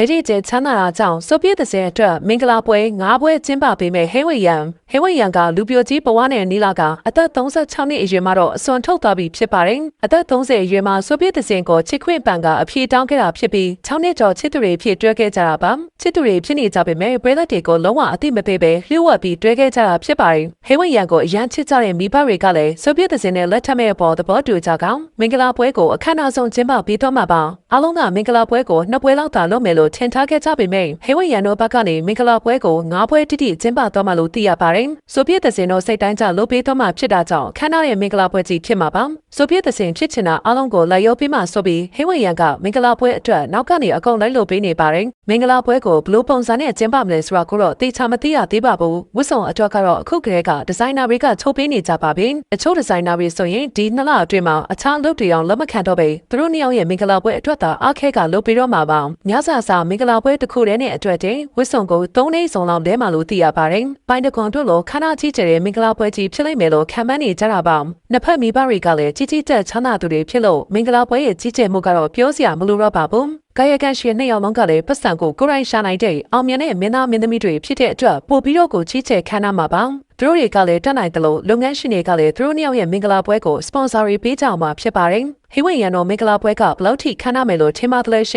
အဲ့ဒီကျချမ်းသာတာကြောင့်ဆိုဗီယက်တဲ့အတွက်မင်္ဂလာပွဲ9ပွဲကျင်းပပေးမဲ့ဟဲဝီယန်ကလူပြိုကြီးဘဝနဲ့နီလာကအသက်36နှစ်အရွယ်မှာတော့အစွန်ထုတ်သွားပြီဖြစ်ပါတယ်။အသက်30အရွယ်မှာဆိုဗီယက်တဲ့ကိုချစ်ခွင့်ပန်ကအဖြေတောင်းခဲ့တာဖြစ်ပြီး6နှစ်ကျော်ချစ်သူတွေဖြစ်တွဲခဲ့ကြတာပါ။ချစ်သူတွေဖြစ်နေကြပေမဲ့ဘရသက်တွေကိုလုံးဝအသိမပေးပဲလျှို့ဝှက်ပြီးတွဲခဲ့ကြတာဖြစ်ပါတယ်။ဟဲဝီယန်ကိုအရန်ချစ်ကြတဲ့မိဘတွေကလည်းဆိုဗီယက်တဲ့နဲ့လက်ထပ်မဲ့ပေါ်သဘောတူကြကောင်မင်္ဂလာပွဲကိုအခမ်းအနားဆုံးကျင်းပပြီးတော့မှာပါ။အားလုံးကမင်္ဂလာပွဲကို2ပွဲလောက်သာလုပ်မယ်လို့ထင်ထားခဲ့ကြပေမဲ့ဟဲဝီယန်တို့ဘက်ကနေမင်္ဂလာပွဲကို9ပွဲတိတိကျင်းပသွားမှလို့သိရပါတယ်။ဆိုဗီယက်တဲ့တို့စိတ်တိုင်းကြလုပ်ပေးတော့မှဖြစ်တာကြောင့်ခမ်းနားရဲ့မင်္ဂလာပွဲကြီးဖြစ်မှာပါ။ဆိုဗီယက်တဲ့ဖြစ်ချင်တာအားလုံးကိုလိုက်ရောပေးမှဆိုပြီးဟဲဝီယန်ကမင်္ဂလာပွဲအတွက်နောက်ကနေအကုန်လိုက်လုပ်ပေးနေပါတယ်။မင်္ဂလာပွဲကိုဘလို့ပုံစံနဲ့ကျင်းပမလဲဆိုတာကိုတော့သိချာမသိရသေးပါဘူး။ဝတ်စုံအတွက်ကတော့အခုကတည်းကဒီဇိုင်နာတွေကချုပ်ပေးနေကြပါပြီ။အချို့ဒီဇိုင်နာတွေဆိုရင်ဒီ2လအတွင်းမှာအခြားလုပ်တွေအောင်လက်မခံတော့ပဲသူတို့နှစ်ယောက်ရဲ့မင်္ဂလာပွဲအတွက်သာအားခဲကလုပ်ပေးတော့မှာပါ။ညစာမင်္ဂလာပွဲတစ်ခုတည်းနဲ့အတွက်တင်ဝတ်စုံကို3နေ့စုံလောက်လဲမှလို့သိရပါတယ်။ပိုင်းတကွန်တို့လိုခန္ဓာကြီးကျယ်တဲ့မင်္ဂလာပွဲကြီးဖြစ်လိမ့်မယ်လို့ခံမှန်းနေကြတာပါ။နှစ်ဖက်မိဘတွေကလည်းကြီးတက်ချမ်းသာသူတွေဖြစ်လို့မင်္ဂလာပွဲရဲ့ကြီးကျယ်မှုကတော့ပြောစရာမလိုတော့ပါဘူး။ကာယကံရှင်နှစ်ယောက်လုံးကလည်းပတ်စံကိုကိုယ်တိုင်ရှာနိုင်တဲ့အောင်မြင်တဲ့မင်းသားမင်းသမီးတွေဖြစ်တဲ့အတွက်ပို့ပြီးတော့ကိုကြီးကျယ်ခံရမှာပါ။သူတို့တွေကလည်းတက်နိုင်တယ်လို့လုပ်ငန်းရှင်တွေကလည်းသူတို့နှစ်ယောက်ရဲ့မင်္ဂလာပွဲကိုစပွန်ဆာတွေပေးကြအောင်မှာဖြစ်ပါတယ်။ဟိဝိယန်တို့မင်္ဂလာပွဲကဘယ်လောက်ထိခံရမယ်လို့ထင်ပါတယ်ရှင်